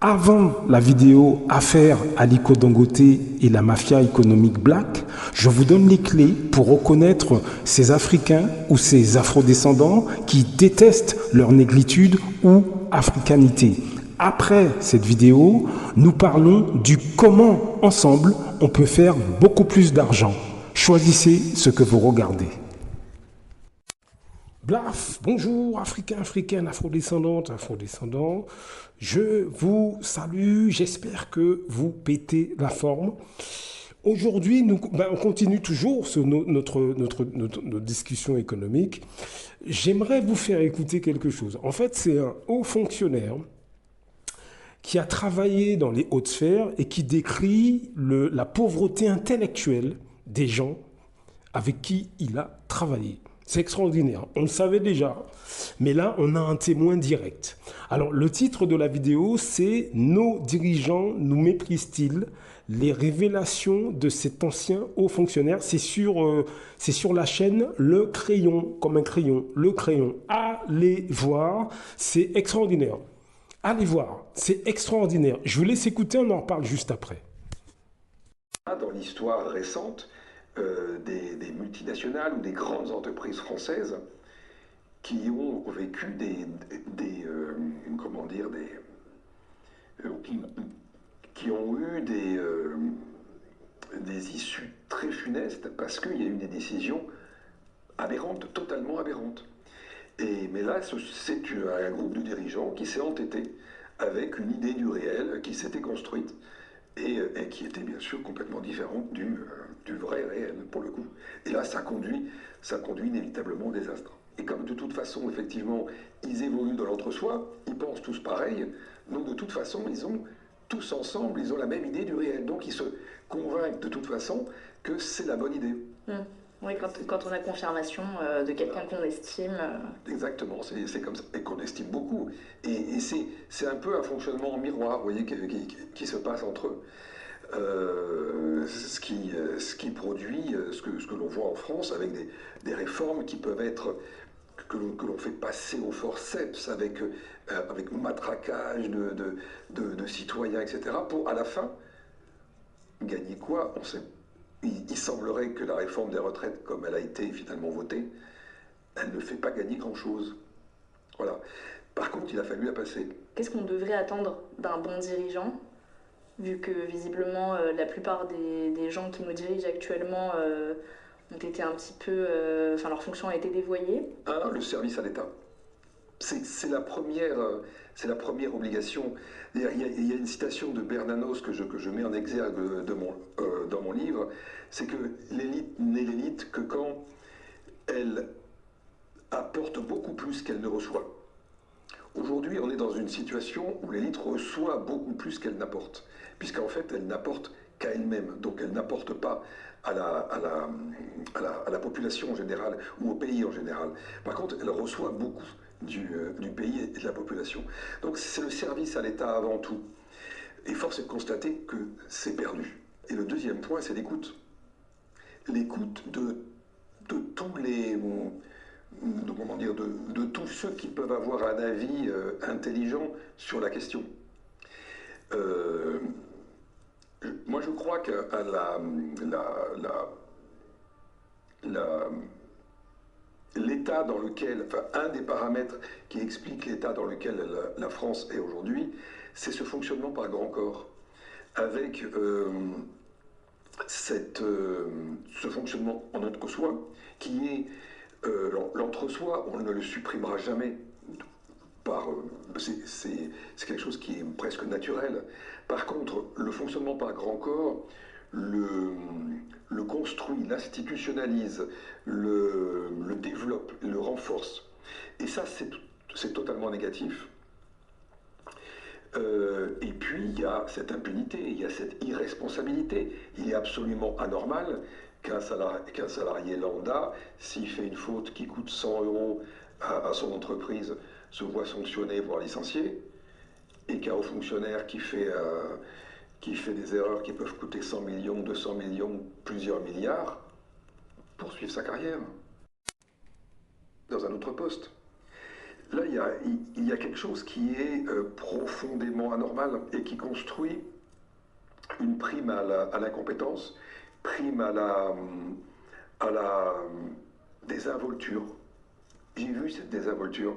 Avant la vidéo Affaire Aliko Dangote et la mafia économique black, je vous donne les clés pour reconnaître ces Africains ou ces Afrodescendants qui détestent leur négritude ou africanité. Après cette vidéo, nous parlons du comment ensemble on peut faire beaucoup plus d'argent. Choisissez ce que vous regardez. Blaf, bonjour Africains, Africaines, Afrodescendantes, Afrodescendants. Je vous salue, j'espère que vous pétez la forme. Aujourd'hui, on continue toujours sur notre discussion économique. J'aimerais vous faire écouter quelque chose. En fait, c'est un haut fonctionnaire qui a travaillé dans les hautes sphères et qui décrit la pauvreté intellectuelle des gens avec qui il a travaillé. C'est extraordinaire, on le savait déjà, mais là on a un témoin direct. Alors le titre de la vidéo c'est « Nos dirigeants nous méprisent-ils ? Les révélations de cet ancien haut fonctionnaire ». C'est sur la chaîne Le Crayon, comme un crayon, Le Crayon. Allez voir, c'est extraordinaire. Allez voir, c'est extraordinaire. Je vous laisse écouter, on en reparle juste après. Dans l'histoire récente, des multinationales ou des grandes entreprises françaises qui ont vécu qui ont eu des issues très funestes parce qu'il y a eu des décisions aberrantes, totalement aberrantes. Mais là, c'est un groupe de dirigeants qui s'est entêté avec une idée du réel qui s'était construite et qui était bien sûr complètement différente du vrai réel, pour le coup. Et là, ça conduit inévitablement au désastre. Et comme de toute façon, effectivement, ils évoluent dans l'entre-soi, ils pensent tous pareil, donc de toute façon, ils ont tous ensemble, ils ont la même idée du réel. Donc ils se convainquent de toute façon que c'est la bonne idée. Oui, quand on a confirmation de quelqu'un qu'on estime. Exactement, c'est comme ça, et qu'on estime beaucoup. Et c'est un peu un fonctionnement en miroir, vous voyez, qui se passe entre eux. Ce qui produit ce que l'on voit en France avec des réformes qui peuvent être, que l'on fait passer au forceps avec matraquage de citoyens, etc., pour à la fin gagner quoi? On sait. Il semblerait que la réforme des retraites, comme elle a été finalement votée, elle ne fait pas gagner grand-chose. Voilà. Par contre, il a fallu la passer. Qu'est-ce qu'on devrait attendre d'un bon dirigeant, vu que visiblement la plupart des gens qui nous dirigent actuellement ont été un petit peu... leur fonction a été dévoyée. Le service à l'État. C'est la première obligation. Il y a une citation de Bernanos que je mets en exergue dans mon livre, c'est que l'élite n'est l'élite que quand elle apporte beaucoup plus qu'elle ne reçoit. Aujourd'hui, on est dans une situation où l'élite reçoit beaucoup plus qu'elle n'apporte, puisqu'en fait, elle n'apporte qu'à elle-même, donc elle n'apporte pas à la population en général ou au pays en général. Par contre, elle reçoit beaucoup du pays et de la population. Donc c'est le service à l'État avant tout. Et force est de constater que c'est perdu. Et le deuxième point, c'est l'écoute. L'écoute de tous les... de tous ceux qui peuvent avoir un avis intelligent sur la question. Moi, je crois que l'état dans lequel, un des paramètres qui explique l'état dans lequel la France est aujourd'hui, c'est ce fonctionnement par grand corps, avec ce fonctionnement en entre-soi, qui est l'entre-soi, on ne le supprimera jamais. C'est quelque chose qui est presque naturel. Par contre, le fonctionnement par grand corps le construit, l'institutionnalise, le développe, le renforce. Et ça, c'est totalement négatif. Et puis, il y a cette impunité, il y a cette irresponsabilité. Il est absolument anormal qu'un salarié lambda, s'il fait une faute qui coûte 100 € à son entreprise, se voit sanctionné, voire licencié, et qu'un haut fonctionnaire qui fait des erreurs qui peuvent coûter 100 millions, 200 millions, plusieurs milliards, poursuive sa carrière dans un autre poste. là, il y a quelque chose qui est profondément anormal et qui construit une prime à l'incompétence, prime à la désinvolture. J'ai vu cette désinvolture.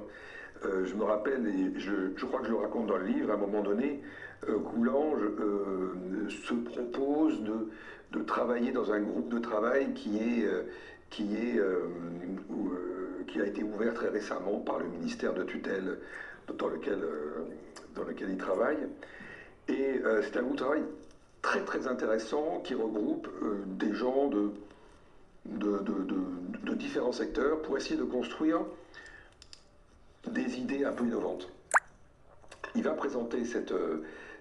Je me rappelle, et je crois que je le raconte dans le livre, à un moment donné, Coulanges se propose de travailler dans un groupe de travail qui a été ouvert très récemment par le ministère de tutelle dans lequel il travaille. Et c'est un groupe de travail très très intéressant qui regroupe des gens de différents secteurs pour essayer de construire des idées un peu innovantes. Il va présenter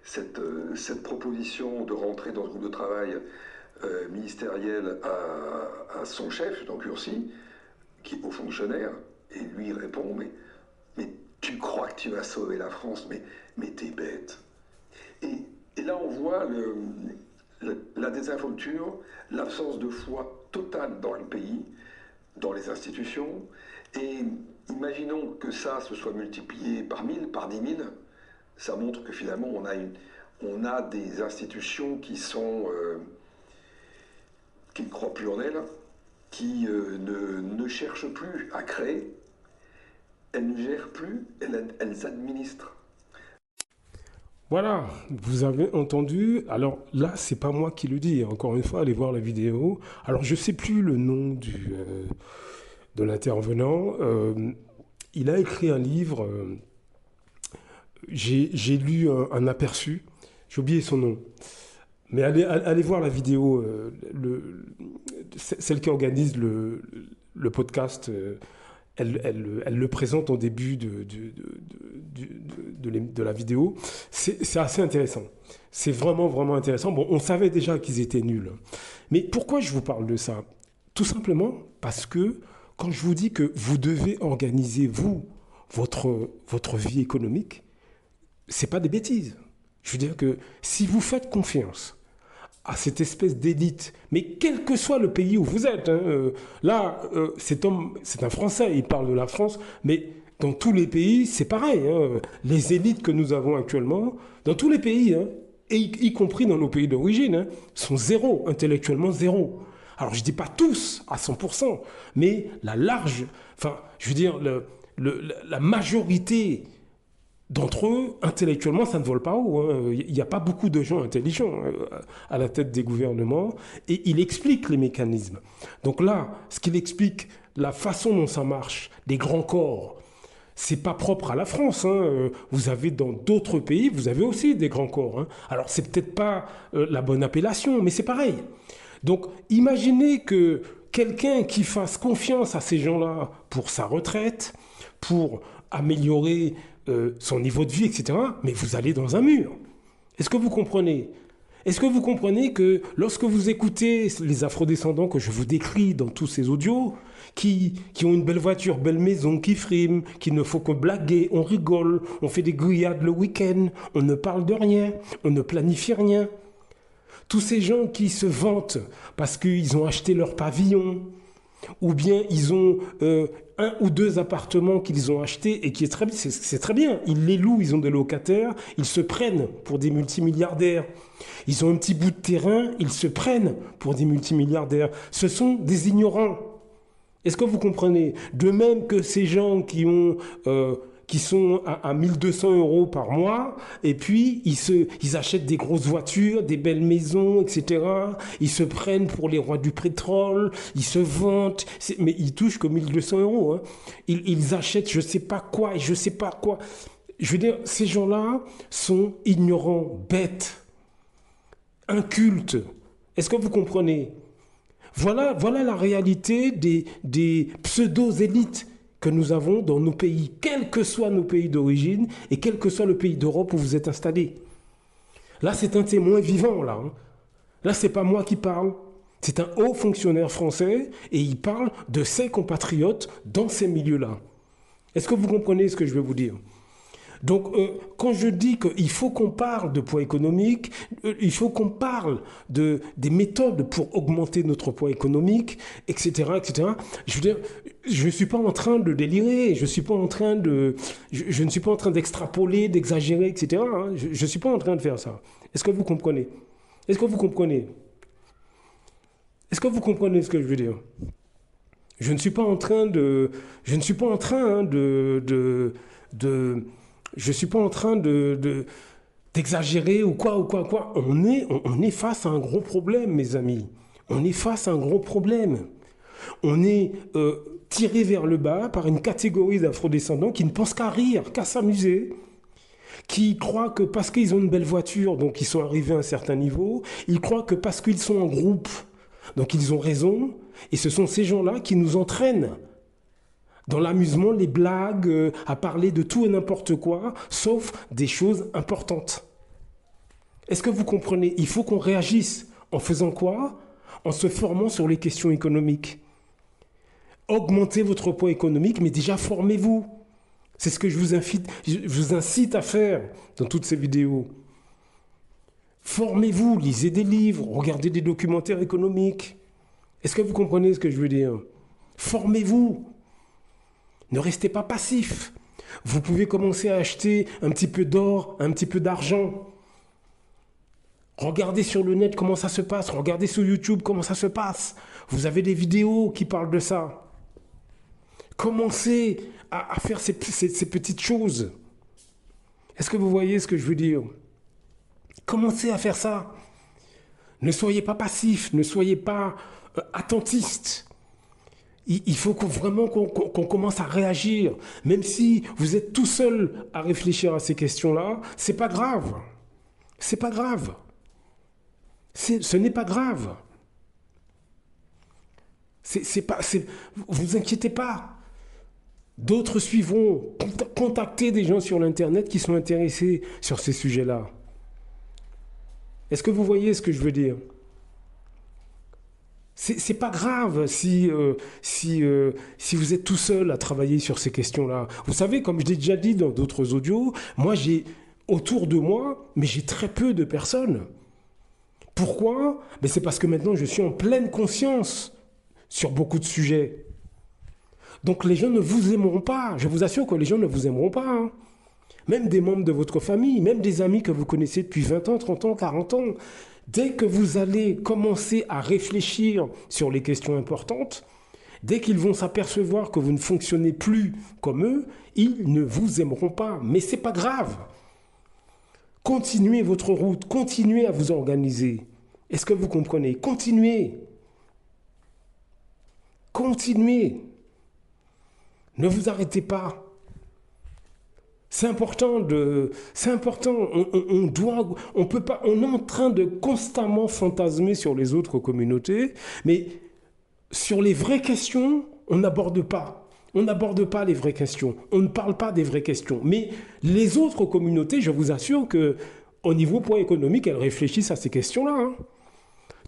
cette proposition de rentrer dans ce groupe de travail ministériel à son chef, donc Ursi, qui est haut fonctionnaire, et lui répond mais tu crois que tu vas sauver la France, mais t'es bête. Et là on voit la désinvolture, l'absence de foi totale dans le pays, dans les institutions, et imaginons que ça se soit multiplié par 1000, par 10 000, ça montre que finalement on a des institutions qui ne croient plus en elles, qui ne cherchent plus à créer, elles ne gèrent plus, elles administrent. Voilà, vous avez entendu. Alors là, c'est pas moi qui le dis. Encore une fois, allez voir la vidéo. Alors je sais plus le nom de l'intervenant. Il a écrit un livre. J'ai lu un aperçu. J'ai oublié son nom. Mais allez voir la vidéo. Celle qui organise le podcast. Elle le présente au début de la vidéo. C'est assez intéressant. C'est vraiment, vraiment intéressant. Bon, on savait déjà qu'ils étaient nuls. Mais pourquoi je vous parle de ça? Tout simplement parce que quand je vous dis que vous devez organiser, vous, votre vie économique, c'est pas des bêtises. Je veux dire que si vous faites confiance à cette espèce d'élite, mais quel que soit le pays où vous êtes, là, cet homme, c'est un Français, il parle de la France, mais dans tous les pays, c'est pareil. Les élites que nous avons actuellement, dans tous les pays, et y compris dans nos pays d'origine, sont zéro, intellectuellement zéro. Alors je ne dis pas tous à 100%, mais la large, enfin, je veux dire, la majorité d'entre eux, intellectuellement, ça ne vole pas haut. Il n'y a pas beaucoup de gens intelligents à la tête des gouvernements. Et il explique les mécanismes. Donc là, ce qu'il explique, la façon dont ça marche, des grands corps, c'est pas propre à la France. Vous avez dans d'autres pays, vous avez aussi des grands corps. Alors c'est peut-être pas la bonne appellation, mais c'est pareil. Donc imaginez que quelqu'un qui fasse confiance à ces gens-là pour sa retraite, pour améliorer son niveau de vie, etc. Mais vous allez dans un mur. Est-ce que vous comprenez? Est-ce que vous comprenez que lorsque vous écoutez les afrodescendants que je vous décris dans tous ces audios, qui ont une belle voiture, belle maison, qui friment, qu'il ne faut que blaguer, on rigole, on fait des grillades le week-end, on ne parle de rien, on ne planifie rien. Tous ces gens qui se vantent parce qu'ils ont acheté leur pavillon, ou bien ils ont un ou deux appartements qu'ils ont achetés et qui c'est très bien. Ils les louent, ils ont des locataires, ils se prennent pour des multimilliardaires. Ils ont un petit bout de terrain, ils se prennent pour des multimilliardaires. Ce sont des ignorants. Est-ce que vous comprenez? De même que ces gens qui sont à 1200 € par mois, et puis ils achètent des grosses voitures, des belles maisons, etc. Ils se prennent pour les rois du pétrole, ils se vantent, mais ils touchent que 1200 €. Ils achètent je sais pas quoi et je sais pas quoi. Je veux dire, ces gens-là sont ignorants, bêtes, incultes. Est-ce que vous comprenez? Voilà la réalité des pseudo-élites que nous avons dans nos pays, quels que soient nos pays d'origine et quel que soit le pays d'Europe où vous êtes installés. Là, c'est un témoin vivant, là. Là, c'est pas moi qui parle. C'est un haut fonctionnaire français et il parle de ses compatriotes dans ces milieux-là. Est-ce que vous comprenez ce que je veux vous dire? Donc, quand je dis qu'il faut qu'on parle de poids économique, il faut qu'on parle des méthodes pour augmenter notre poids économique, etc., etc. Je veux dire, je ne suis pas en train de délirer, je ne suis pas en train d'extrapoler, d'exagérer, etc., hein. Je ne suis pas en train de faire ça. Est-ce que vous comprenez? Est-ce que vous comprenez? Est-ce que vous comprenez ce que je veux dire? Je ne suis pas en train de, je ne suis pas en train hein, de- je suis pas en train d'exagérer ou quoi, ou quoi, quoi. On est face à un gros problème, mes amis. On est face à un gros problème. On est tiré vers le bas par une catégorie d'afrodescendants qui ne pensent qu'à rire, qu'à s'amuser, qui croient que parce qu'ils ont une belle voiture, donc ils sont arrivés à un certain niveau, ils croient que parce qu'ils sont en groupe, donc ils ont raison, et ce sont ces gens-là qui nous entraînent dans l'amusement, les blagues, à parler de tout et n'importe quoi, sauf des choses importantes. Est-ce que vous comprenez? Il faut qu'on réagisse. En faisant quoi? En se formant sur les questions économiques. Augmentez votre poids économique, mais déjà formez-vous. C'est ce que je vous incite à faire dans toutes ces vidéos. Formez-vous, lisez des livres, regardez des documentaires économiques. Est-ce que vous comprenez ce que je veux dire? Formez-vous. Ne restez pas passif. Vous pouvez commencer à acheter un petit peu d'or, un petit peu d'argent. Regardez sur le net comment ça se passe. Regardez sur YouTube comment ça se passe. Vous avez des vidéos qui parlent de ça. Commencez à faire ces petites choses. Est-ce que vous voyez ce que je veux dire? Commencez à faire ça. Ne soyez pas passif, ne soyez pas attentiste. Il faut vraiment qu'on commence à réagir. Même si vous êtes tout seul à réfléchir à ces questions-là, c'est pas grave. C'est pas grave. Ce n'est pas grave. Vous inquiétez pas. D'autres suivront. Contactez des gens sur l'Internet qui sont intéressés sur ces sujets-là. Est-ce que vous voyez ce que je veux dire? C'est pas grave si vous êtes tout seul à travailler sur ces questions-là. Vous savez, comme je l'ai déjà dit dans d'autres audios, moi j'ai autour de moi, mais j'ai très peu de personnes. Pourquoi? Mais c'est parce que maintenant je suis en pleine conscience sur beaucoup de sujets. Donc les gens ne vous aimeront pas. Je vous assure que les gens ne vous aimeront pas, hein. Même des membres de votre famille, même des amis que vous connaissez depuis 20 ans, 30 ans, 40 ans. Dès que vous allez commencer à réfléchir sur les questions importantes, dès qu'ils vont s'apercevoir que vous ne fonctionnez plus comme eux, ils ne vous aimeront pas. Mais ce n'est pas grave. Continuez votre route, continuez à vous organiser. Est-ce que vous comprenez? Continuez. Continuez. Ne vous arrêtez pas. C'est important on peut pas, on est en train de constamment fantasmer sur les autres communautés, mais sur les vraies questions, on n'aborde pas. On n'aborde pas les vraies questions. On ne parle pas des vraies questions. Mais les autres communautés, je vous assure que, au niveau point économique, elles réfléchissent à ces questions-là, hein.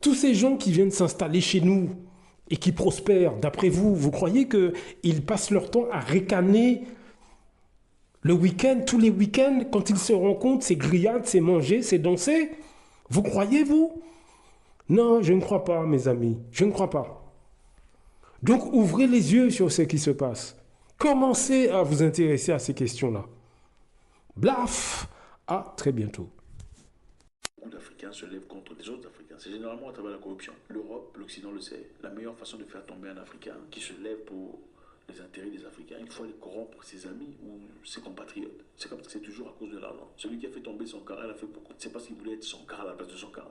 Tous ces gens qui viennent s'installer chez nous et qui prospèrent, d'après vous, vous croyez qu'ils passent leur temps à ricaner le week-end, tous les week-ends, quand ils se rencontrent, c'est grillade, c'est manger, c'est danser? Vous croyez, vous? Non, je ne crois pas, mes amis. Je ne crois pas. Donc, ouvrez les yeux sur ce qui se passe. Commencez à vous intéresser à ces questions-là. Blaf! À très bientôt. Beaucoup d'Africains se lèvent contre les autres Africains. C'est généralement à travers la corruption. L'Europe, l'Occident le sait. La meilleure façon de faire tomber un Africain qui se lève pour les intérêts des Africains, il faut aller corrompre ses amis ou ses compatriotes. C'est comme ça que c'est toujours à cause de l'argent. Celui qui a fait tomber son cara, il a fait beaucoup. C'est parce qu'il voulait être son cara à la place de son cara.